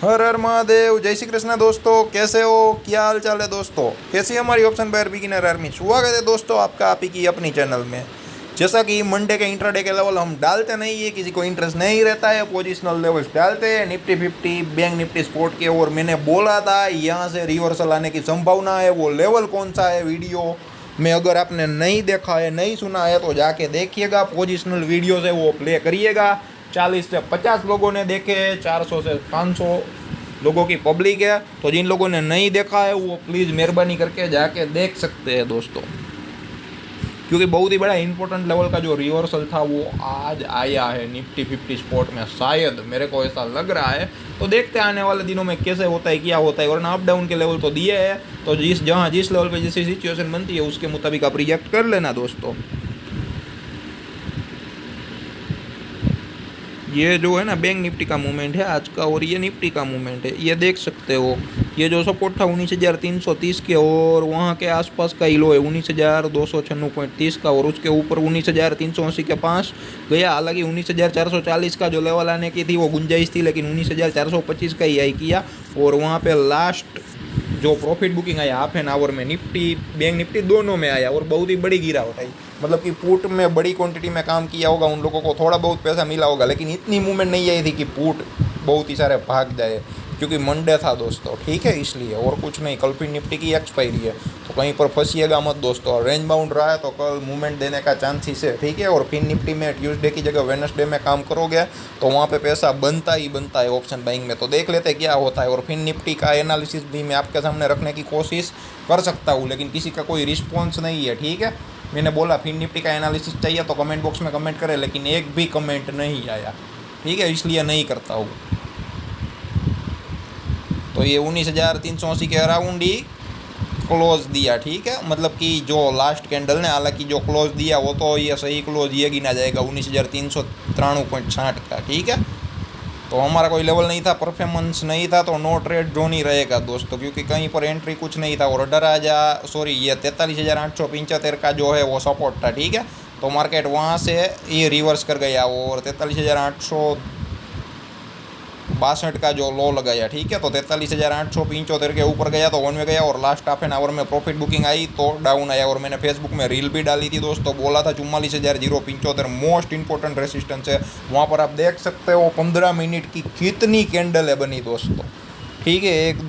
हर हर महादेव, जय श्री कृष्ण दोस्तों। कैसे हो, क्या हाल चाल है दोस्तों? कैसी है हमारी ऑप्शन बायर बिगिनर आर्मी? स्वागत है दोस्तों आपका आप ही की अपनी चैनल में। जैसा कि मंडे के इंट्राडे के लेवल हम डालते नहीं है, किसी को इंटरेस्ट नहीं रहता है, पोजिशनल लेवल्स डालते हैं निफ्टी 50 बैंक निफ्टी स्पोर्ट के। और मैंने बोला था यहाँ से रिवर्सल आने की संभावना है। वो लेवल कौन सा है वीडियो में अगर आपने नहीं देखा है, नहीं सुना है तो जाके देखिएगा। पोजिशनल वीडियोज़ है वो प्ले करिएगा। 40 से 50 लोगों ने देखे, 400 से 500 लोगों की पब्लिक है। तो जिन लोगों ने नहीं देखा है वो प्लीज़ मेहरबानी करके जाके देख सकते हैं दोस्तों, क्योंकि बहुत ही बड़ा इंपॉर्टेंट लेवल का जो रिवर्सल था वो आज आया है निफ्टी 50 स्पॉट में, शायद मेरे को ऐसा लग रहा है। तो देखते हैं आने वाले दिनों में कैसे होता है, क्या होता है। वरना अप डाउन के लेवल तो दिए हैं, तो जिस लेवल पे जैसी सिचुएशन बनती है उसके मुताबिक आप रिएक्ट कर लेना दोस्तों। ये जो है ना बैंक निफ्टी का मूवमेंट है आज का, और ये निफ्टी का मूवमेंट है, ये देख सकते हो। ये जो सपोर्ट था 19,330 के, और वहाँ के आसपास का ही लो है 19,296.30 का, और उसके ऊपर 19,380 के पास गया। हालांकि 19,440 का जो लेवल आने की थी वो गुंजाइश थी, लेकिन 19,425 का ही आई किया। और वहाँ पे लास्ट जो प्रॉफिट बुकिंग आया हाफ एन आवर में निफ्टी बैंक निफ्टी दोनों में आया, और बहुत ही बड़ी गिरावट आई। मतलब कि पुट में बड़ी क्वांटिटी में काम किया होगा उन लोगों को थोड़ा बहुत पैसा मिला होगा, लेकिन इतनी मूवमेंट नहीं आई थी कि पुट बहुत ही सारे भाग जाए, क्योंकि मंडे था दोस्तों, ठीक है, इसलिए और कुछ नहीं। कल फिर निफ्टी की एक्सपायरी है, तो कहीं पर फंसिएगा मत दोस्तों। रेंज बाउंड रहा है तो कल मूवमेंट देने का चांसेस है, ठीक है। और फिर निफ्टी में ट्यूसडे की जगह वेडनेसडे में काम करोगे तो वहाँ पे पैसा बनता ही बनता है ऑप्शन बाइंग में। तो देख लेते क्या होता है। और फिर निफ्टी का एनालिसिस भी मैं आपके सामने रखने की कोशिश कर सकता हूँ, लेकिन किसी का कोई रिस्पॉन्स नहीं है, ठीक है। मैंने बोला फिर निफ्टी का एनालिसिस चाहिए तो कमेंट बॉक्स में कमेंट करें, लेकिन एक भी कमेंट नहीं आया, ठीक है, इसलिए नहीं करता हूँ। तो ये 19,380 के अराउंड ही क्लोज दिया, ठीक है। मतलब कि जो लास्ट कैंडल ने, हालांकि जो क्लोज दिया वो तो ये सही क्लोज ये गिना जाएगा 19,393.60 का, ठीक है। तो हमारा कोई लेवल नहीं था, परफॉर्मेंस नहीं था, तो नो ट्रेड जोन ही रहेगा दोस्तों, क्योंकि कहीं पर एंट्री कुछ नहीं था। और ये 43,875 का जो है वो सपोर्ट था, ठीक है। तो मार्केट वहाँ से ये रिवर्स कर गया और 43,862 का जो लो लगाया, ठीक है। तो 43,875 के ऊपर गया तो वन में गया, और लास्ट हाफ एन आवर में प्रॉफिट बुकिंग आई तो डाउन आया। और मैंने फेसबुक में रील भी डाली थी दोस्तों, बोला था 44,075 मोस्ट इंपॉर्टेंट रेसिस्टेंस है। वहाँ पर आप देख सकते हो 15 मिनट की कितनी कैंडल बनी दोस्तों, ठीक है। 1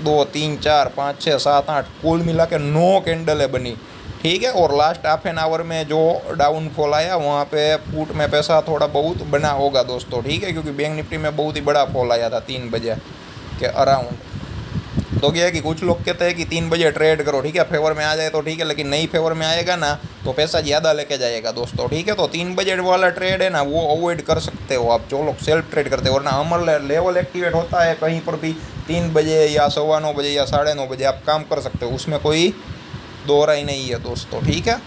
2 3 4 5 6 7 8 कुल मिला के 9 कैंडल बनी, ठीक है। और लास्ट हाफ एन आवर में जो डाउनफॉल आया वहाँ पे पुट में पैसा थोड़ा बहुत बना होगा दोस्तों, ठीक है, क्योंकि बैंक निफ्टी में बहुत ही बड़ा फॉल आया था 3 बजे के अराउंड। तो क्या है कि कुछ लोग कहते हैं कि 3 बजे ट्रेड करो, ठीक है, फेवर में आ जाए तो ठीक है, लेकिन नहीं फेवर में आएगा ना तो पैसा ज़्यादा लेके जाएगा दोस्तों, ठीक है। तो 3 बजे वाला ट्रेड है ना वो अवॉइड कर सकते हो आप, जो लोग सेल्फ ट्रेड करते हो। वरना हमारा लेवल एक्टिवेट होता है कहीं पर भी 3 बजे या 9:15 बजे या 9:30 बजे आप काम कर सकते हो, उसमें कोई दोहरा ही नहीं है दोस्तों, ठीक है।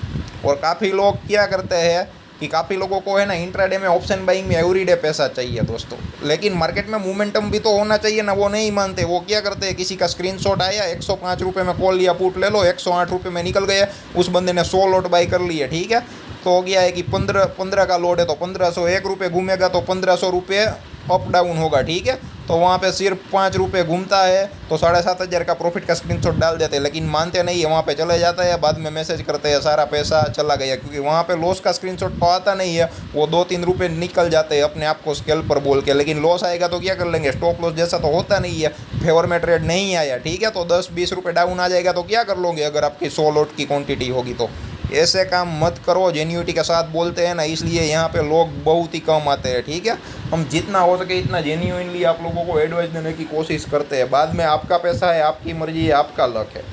और काफ़ी लोग क्या करते हैं कि काफ़ी लोगों को है ना इंट्राडे में ऑप्शन बाइंग में एवरीडे पैसा चाहिए दोस्तों, लेकिन मार्केट में मोमेंटम भी तो होना चाहिए ना, वो नहीं मानते। वो क्या करते हैं, किसी का स्क्रीनशॉट आया 105 रुपये में कॉल लिया पुट ले लो, 108 रुपये में निकल गए, उस बंदे ने 100 लॉट बाई कर लिए, ठीक है। तो हो गया है कि 15 का लोड है तो 1501 रुपये घूमेगा तो 1500 रुपये अप डाउन होगा, ठीक है। तो वहाँ पे सिर्फ 5 रुपये घूमता है तो 7,500 का प्रॉफिट का स्क्रीनशॉट डाल देते हैं, लेकिन मानते नहीं है, वहाँ पे चले जाता है, बाद में मैसेज करते हैं सारा पैसा चला गया, क्योंकि वहाँ पे लॉस का स्क्रीनशॉट तो आता नहीं है। वो 2-3 रुपये निकल जाते हैं अपने आप को स्केल पर बोल के, लेकिन लॉस आएगा तो क्या कर लेंगे, स्टॉप लॉस जैसा तो होता नहीं है। फेवर में ट्रेड नहीं आया, ठीक है, तो 10-20 रुपये डाउन आ जाएगा तो क्या कर लोगे अगर आपकी 100 लॉट की क्वान्टिटी होगी। तो ऐसे काम मत करो, जेन्युइनिटी के साथ बोलते हैं ना, इसलिए यहाँ पे लोग बहुत ही कम आते हैं, ठीक है। हम जितना हो सके इतना जेन्युइनली आप लोगों को एडवाइस देने की कोशिश करते हैं। बाद में आपका पैसा है, आपकी मर्जी है, आपका लक है,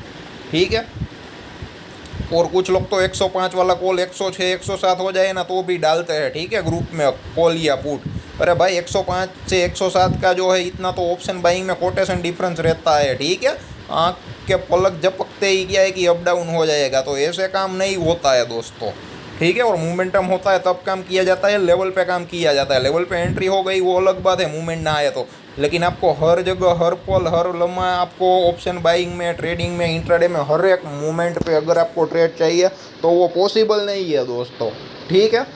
ठीक है। और कुछ लोग तो 105 वाला कॉल 106 107 हो जाए ना तो भी डालते हैं, ठीक है, ग्रुप में कॉल या पुट। अरे भाई 105 से 107 का जो है इतना तो ऑप्शन बाइंग में कोटेशन डिफरेंस रहता है, ठीक है। आँख के पलक झपकते ही क्या है कि अप डाउन हो जाएगा, तो ऐसे काम नहीं होता है दोस्तों, ठीक है। और मोमेंटम होता है तब काम किया जाता है, लेवल पे काम किया जाता है। लेवल पे एंट्री हो गई वो अलग बात है, मूवमेंट ना आए तो, लेकिन आपको हर जगह हर पल हर लम्हा आपको ऑप्शन बाइंग में, ट्रेडिंग में, इंट्राडे में हर एक मूवमेंट पे अगर आपको ट्रेड चाहिए तो वो पॉसिबल नहीं है दोस्तों, ठीक है।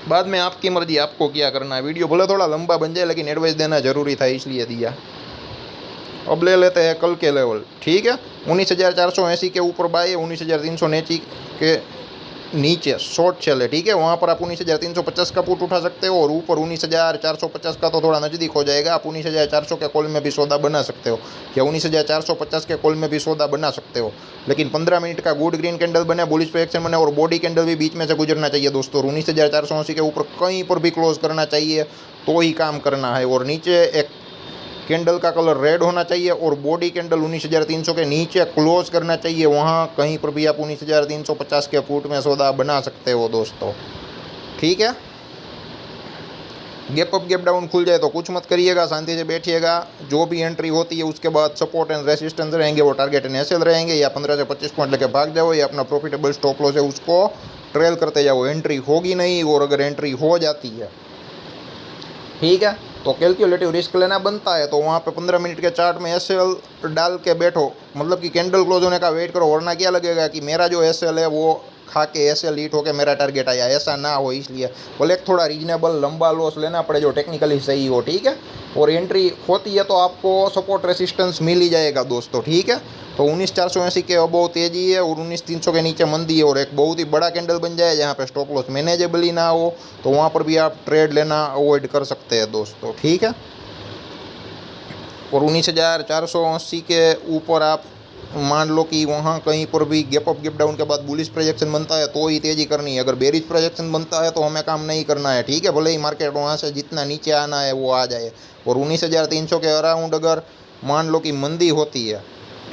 बाद में आपकी मर्जी, आपको क्या करना है। वीडियो भले थोड़ा लंबा बन जाए लेकिन एडवाइस देना जरूरी था इसलिए दिया। अब ले लेते हैं कल के लेवल, ठीक है। 19,480 के ऊपर बाय, 19,380 के नीचे शॉर्ट चले, ठीक है। वहाँ पर आप 19,350 का पुट उठा सकते हो और ऊपर 19,450 का तो थोड़ा नज़दीक हो जाएगा। आप 19,400 के कॉल में भी सौदा बना सकते हो या 19,450 के कॉल में भी सौदा बना सकते हो। लेकिन 15 मिनट का गुड ग्रीन कैंडल बने, बुलिश प्रोजेक्शन बने और बॉडी कैंडल भी बीच में से गुजरना चाहिए दोस्तों। 19,480 के ऊपर कहीं पर भी क्लोज करना चाहिए तो ही काम करना है। और नीचे एक कैंडल का कलर रेड होना चाहिए और बॉडी कैंडल 19,300 के नीचे क्लोज करना चाहिए। वहाँ कहीं पर भी आप 19,350 के फुट में सौदा बना सकते हो दोस्तों, ठीक है। गैप अप गैप डाउन खुल जाए तो कुछ मत करिएगा, शांति से बैठिएगा। जो भी एंट्री होती है उसके बाद सपोर्ट एंड रेसिस्टेंस रहेंगे, वो टारगेट एंड एसएल रहेंगे। या 15 से 25 पॉइंट लेके भाग जाओ, या अपना प्रॉफिटेबल स्टॉप लॉस है उसको ट्रेल करते जाओ। एंट्री होगी नहीं, और अगर एंट्री हो जाती है, ठीक है, तो कैलकुलेटिव रिस्क लेना बनता है। तो वहाँ पे 15 मिनट के चार्ट में एसएल डाल के बैठो, मतलब कि कैंडल क्लोज होने का वेट करो। वरना क्या लगेगा कि मेरा जो एसएल है वो खा के एसएल हीट होकर मेरा टारगेट आया, ऐसा ना हो। इसलिए बोले थोड़ा रीजनेबल लंबा लॉस लेना पड़े जो टेक्निकली सही हो, ठीक है। और एंट्री होती है तो आपको सपोर्ट रेसिस्टेंस मिल ही जाएगा दोस्तों, ठीक है। तो 19,480 के अबोव तेजी है और 19,300 के नीचे मंदी है। और एक बहुत ही बड़ा कैंडल बन जाए जहाँ पे स्टॉप लॉस मैनेजेबल ही ना हो तो वहाँ पर भी आप ट्रेड लेना अवॉइड कर सकते हैं दोस्तों, ठीक है। और 19,480 के ऊपर आप मान लो कि वहाँ कहीं पर भी गैप अप गैप डाउन के बाद बुलिश प्रोजेक्शन बनता है तो ही तेज़ी करनी है। अगर बेरिश प्रोजेक्शन बनता है तो हमें काम नहीं करना है, ठीक है। भले ही मार्केट वहाँ से जितना नीचे आना है वो आ जाए। और 19,300 के अराउंड अगर मान लो कि मंदी होती है,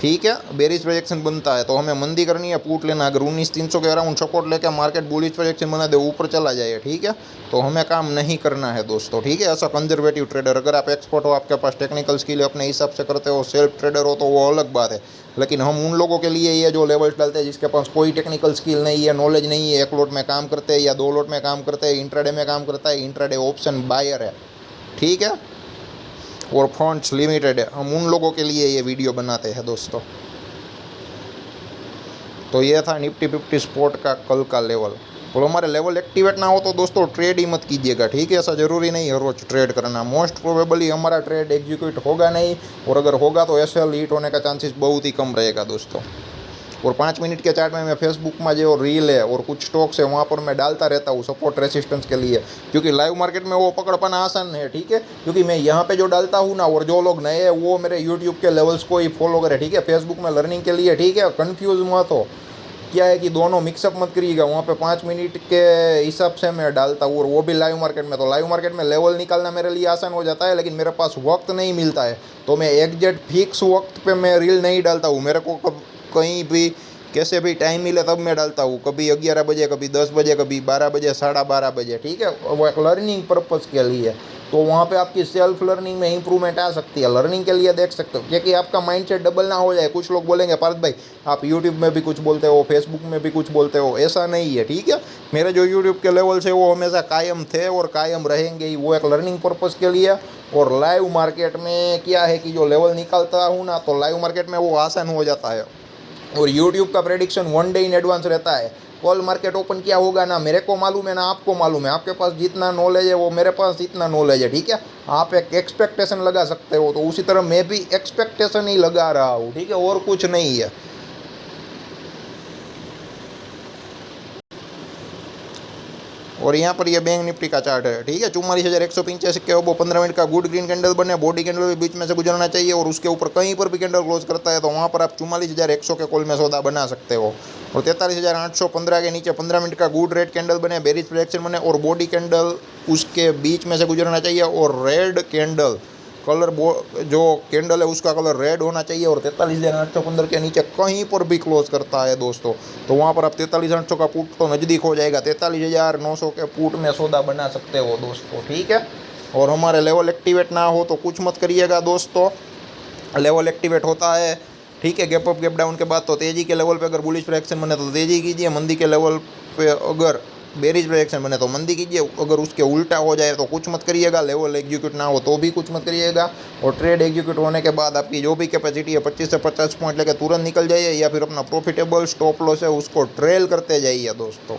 ठीक है, बेरिश प्रोजेक्शन बनता है तो हमें मंदी करनी है, पुट लेना। अगर 19,300 के अराउंड सपोर्ट लेकर मार्केट बुलिश प्रोजेक्शन बना दे, ऊपर चला जाए, ठीक है, तो हमें काम नहीं करना है दोस्तों, ठीक है। ऐसा कंजर्वेटिव ट्रेडर, अगर आप एक्सपर्ट हो, आपके पास टेक्निकल स्किल है, अपने हिसाब से करते हो, सेल्फ ट्रेडर हो, तो वो अलग बात है। लेकिन हम उन लोगों के लिए ये जो लेवल्स डालते हैं जिसके पास कोई टेक्निकल स्किल नहीं है, नॉलेज नहीं है, एक लोट में काम करते हैं या 2 लोट में काम करते हैं, इंट्राडे में काम करता है, इंट्राडे ऑप्शन बायर है, ठीक है, और फंड्स लिमिटेड है, हम उन लोगों के लिए ये वीडियो बनाते हैं दोस्तों। तो ये था निफ्टी 50 स्पॉट का कल का लेवल। और हमारे लेवल एक्टिवेट ना हो तो दोस्तों ट्रेड ही मत कीजिएगा, ठीक है। ऐसा ज़रूरी नहीं है रोज ट्रेड करना, मोस्ट प्रोबेबली हमारा ट्रेड एग्जीक्यूट होगा नहीं, और अगर होगा तो एसएल हीट होने का चांसेस बहुत ही कम रहेगा दोस्तों। और 5 मिनट के चार्ट में मैं फेसबुक में जो रील है और कुछ स्टॉक्स है वहाँ पर मैं डालता रहता हूँ सपोर्ट रेसिस्टेंस के लिए, क्योंकि लाइव मार्केट में वो पकड़ पाना आसान है, ठीक है। क्योंकि मैं यहाँ पे जो डालता हूँ ना, और जो लोग नए हैं वो मेरे यूट्यूब के लेवल्स को ही फॉलो करें, ठीक है। फेसबुक में लर्निंग के लिए, ठीक है, कन्फ्यूज मत हो। क्या है कि दोनों मिक्सअप मत करिएगा। वहाँ पे 5 मिनट के हिसाब से मैं डालता हूँ और वो भी लाइव मार्केट में। तो लाइव मार्केट में लेवल निकालना मेरे लिए आसान हो जाता है, लेकिन मेरे पास वक्त नहीं मिलता है, तो मैं एग्जैक्ट फिक्स वक्त पे मैं रील नहीं डालता हूँ। मेरे को कहीं भी कैसे भी टाइम मिले तब मैं डालता हूँ, कभी 11 बजे, कभी 10 बजे, कभी 12 बजे, 12:30 बजे, ठीक है। वो एक लर्निंग पर्पज़ के लिए, तो वहाँ पे आपकी सेल्फ लर्निंग में इंप्रूवमेंट आ सकती है। लर्निंग के लिए देख सकते हो, क्योंकि आपका माइंडसेट डबल ना हो जाए। कुछ लोग बोलेंगे पार्थ भाई आप यूट्यूब में भी कुछ बोलते हो, फेसबुक में भी कुछ बोलते हो, ऐसा नहीं है, ठीक है। मेरे जो यूट्यूब के लेवल्स है वो हमेशा कायम थे और कायम रहेंगे ही, वो एक लर्निंग पर्पज़ के लिए। और लाइव मार्केट में क्या है कि जो लेवल निकालता हूँ ना, तो लाइव मार्केट में वो आसान हो जाता है। और यूट्यूब का प्रेडिक्शन 1 डे इन एडवांस रहता है। कॉल मार्केट ओपन क्या होगा ना मेरे को मालूम है ना आपको मालूम है। आपके पास जितना नॉलेज है वो मेरे पास इतना नॉलेज है, ठीक है। आप एक एक्सपेक्टेशन लगा सकते हो, तो उसी तरह मैं भी एक्सपेक्टेशन ही लगा रहा हूँ, ठीक है, और कुछ नहीं है। और यहाँ पर ये बैंक निफ्टी का चार्ट है, ठीक है। 44,185 के अबो 15 मिनट का गुड ग्रीन कैंडल बने, बॉडी कैंडल भी बीच में से गुजरना चाहिए, और उसके ऊपर कहीं पर भी कैंडल क्लोज करता है तो वहाँ पर आप 44,100 के कॉल में सौदा बना सकते हो। और 43,815 के नीचे 15 मिनट का गुड रेड कैंडल बने, बेरिश प्रोजेक्शन बने, और बॉडी कैंडल उसके बीच में से गुजरना चाहिए। और रेड कैंडल कलर जो कैंडल है उसका कलर रेड होना चाहिए। और 43,815 के नीचे कहीं पर भी क्लोज करता है दोस्तों, तो वहाँ पर आप 43,800 का पुट तो नज़दीक हो जाएगा। 43,900 के पुट में सौदा बना सकते हो दोस्तों, ठीक है। और हमारे लेवल एक्टिवेट ना हो तो कुछ मत करिएगा दोस्तों। लेवल एक्टिवेट होता है, ठीक है, गैप अप गैप डाउन के बाद तो तेज़ी के लेवल पे अगर बुलिश प्रोजेक्शन बने तो तेज़ी कीजिए, मंदी के लेवल पे अगर बेरिश प्रोजेक्शन बने तो मंदी कीजिए। अगर उसके उल्टा हो जाए तो कुछ मत करिएगा, लेवल एग्जीक्यूट ना हो तो भी कुछ मत करिएगा। और ट्रेड एग्जीक्यूट होने के बाद आपकी जो भी कैपेसिटी है 25 से 50 पॉइंट लेकर तुरंत निकल जाइए, या फिर अपना प्रॉफिटेबल स्टॉप लॉस है उसको ट्रेल करते जाइए दोस्तों,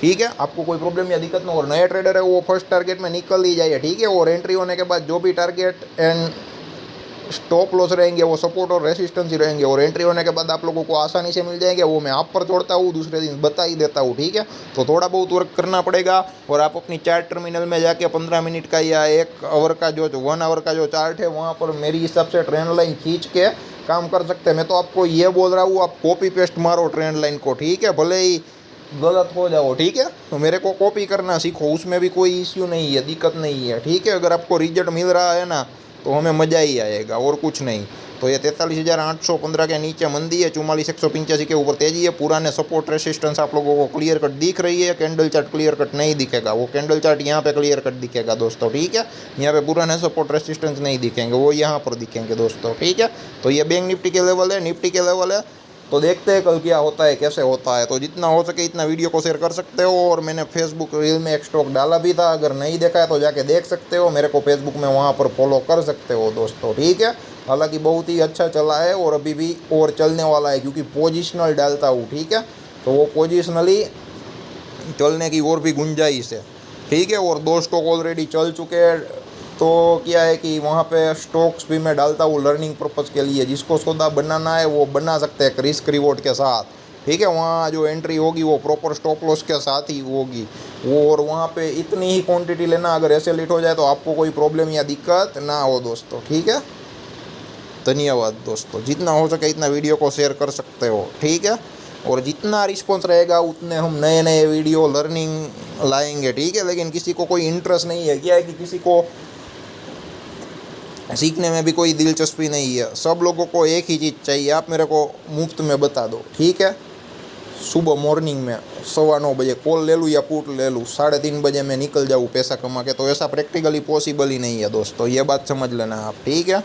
ठीक है, आपको कोई प्रॉब्लम या दिक्कत ना हो। और नए ट्रेडर है वो फर्स्ट टारगेट में निकल ही जाइए, ठीक है। और एंट्री होने के बाद जो भी टारगेट एंड स्टॉप लॉस रहेंगे वो सपोर्ट और रेसिस्टेंस ही रहेंगे। और एंट्री होने के बाद आप लोगों को आसानी से मिल जाएंगे, वो मैं आप पर छोड़ता हूँ, दूसरे दिन बता ही देता हूँ, ठीक है। तो थोड़ा बहुत वर्क करना पड़ेगा। और आप अपनी चार्ट टर्मिनल में जाके 15 मिनट का या 1 आवर का जो 1 आवर का जो चार्ट है वहाँ पर मेरी हिसाब से ट्रेंड लाइन खींच के काम कर सकते हैं। मैं तो आपको ये बोल रहा हूँ, आप कॉपी पेस्ट मारो ट्रेंड लाइन को, ठीक है, भले ही गलत हो जाओ, ठीक है। तो मेरे को कॉपी करना सीखो, उसमें भी कोई इश्यू नहीं है, दिक्कत नहीं है, ठीक है। अगर आपको रिजल्ट मिल रहा है ना तो हमें मज़ा ही आएगा और कुछ नहीं। तो ये 43,815 के नीचे मंदी है, 44,185 के ऊपर तेजी है। पुराने सपोर्ट रेसिस्टेंस आप लोगों को क्लियर कट दिख रही है, कैंडल चार्ट क्लियर कट नहीं दिखेगा, वो कैंडल चार्ट यहाँ पे क्लियर कट दिखेगा दोस्तों, ठीक है। यहाँ पे पुराने सपोर्ट रेसिस्टेंस नहीं दिखेंगे, वो यहाँ पर दिखेंगे दोस्तों, ठीक है। तो ये बैंक निफ्टी के लेवल है, निफ्टी के लेवल है। तो देखते हैं कल क्या होता है, कैसे होता है। तो जितना हो सके इतना वीडियो को शेयर कर सकते हो। और मैंने फेसबुक रील में एक स्टॉक डाला भी था, अगर नहीं देखा है तो जाके देख सकते हो, मेरे को फेसबुक में वहाँ पर फॉलो कर सकते हो दोस्तों, ठीक है। हालांकि बहुत ही अच्छा चला है और अभी भी और चलने वाला है, क्योंकि पोजिशनल डालता हूँ, ठीक है। तो वो पोजिशनली चलने की और भी गुंजाइश है, ठीक है। और 2 स्टॉक ऑलरेडी चल चुके हैं। तो क्या है कि वहाँ पे स्टॉक्स भी मैं डालता हूँ लर्निंग पर्पज़ के लिए, जिसको सौदा बनाना है वो बना सकते हैं रिस्क रिवॉर्ड के साथ, ठीक है। वहाँ जो एंट्री होगी वो प्रॉपर स्टॉप लॉस के साथ ही होगी। वो और वहाँ पे इतनी ही क्वांटिटी लेना, अगर ऐसे लेट हो जाए तो आपको कोई प्रॉब्लम या दिक्कत ना हो दोस्तों, ठीक है। धन्यवाद दोस्तों, जितना हो सके इतना वीडियो को शेयर कर सकते हो, ठीक है। और जितना रिस्पॉन्स रहेगा उतने हम नए नए वीडियो लर्निंग लाएंगे, ठीक है। लेकिन किसी को कोई इंटरेस्ट नहीं है, क्या है कि किसी को सीखने में भी कोई दिलचस्पी नहीं है। सब लोगों को एक ही चीज़ चाहिए, आप मेरे को मुफ्त में बता दो, ठीक है। सुबह मॉर्निंग में 9:15 बजे कॉल ले लूँ या पुट ले लूँ, 3:30 बजे मैं निकल जाऊँ पैसा कमा के, तो ऐसा प्रैक्टिकली पॉसिबल ही नहीं है दोस्तों, ये बात समझ लेना आप, ठीक है।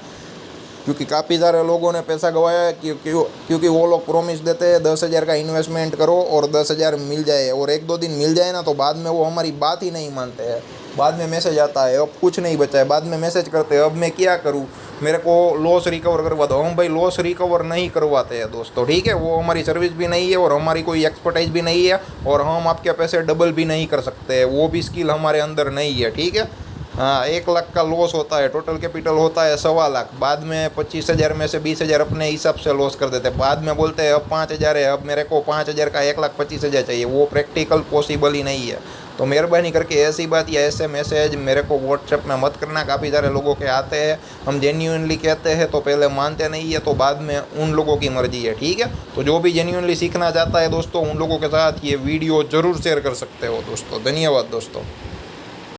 क्योंकि काफ़ी सारे लोगों ने पैसा गंवाया है, क्योंकि वो लोग प्रॉमिस देते हैं 10,000 का इन्वेस्टमेंट करो और 10,000 मिल जाए, और 1-2 दिन मिल जाए ना तो बाद में वो हमारी बात ही नहीं मानते हैं। बाद में मैसेज आता है अब कुछ नहीं बचा है, बाद में मैसेज करते हैं अब मैं क्या करूं, मेरे को लॉस रिकवर करवा दो। हम भाई लॉस रिकवर नहीं करवाते हैं दोस्तों, ठीक है। वो हमारी सर्विस भी नहीं है और हमारी कोई एक्सपर्टाइज भी नहीं है, और हम आपके पैसे डबल भी नहीं कर सकते हैं, वो भी स्किल हमारे अंदर नहीं है, ठीक है। हाँ, 1 लाख का लॉस होता है, टोटल कैपिटल होता है 1.25 लाख, बाद में 25,000 में से 20,000 अपने हिसाब से लॉस कर देते हैं। बाद में बोलते हैं अब 5,000 है, अब मेरे को 5,000 का 1,25,000 चाहिए, वो प्रैक्टिकल पॉसिबल ही नहीं है। तो मेहरबानी करके ऐसी बात या ऐसे मैसेज मेरे को व्हाट्सएप में मत करना। काफ़ी सारे लोगों के आते हैं, हम जेन्यूनली कहते हैं तो पहले मानते नहीं है, तो बाद में उन लोगों की मर्जी है, ठीक है। तो जो भी जेन्यूनली सीखना चाहता है दोस्तों, उन लोगों के साथ ये वीडियो ज़रूर शेयर कर सकते हो दोस्तों। धन्यवाद दोस्तों।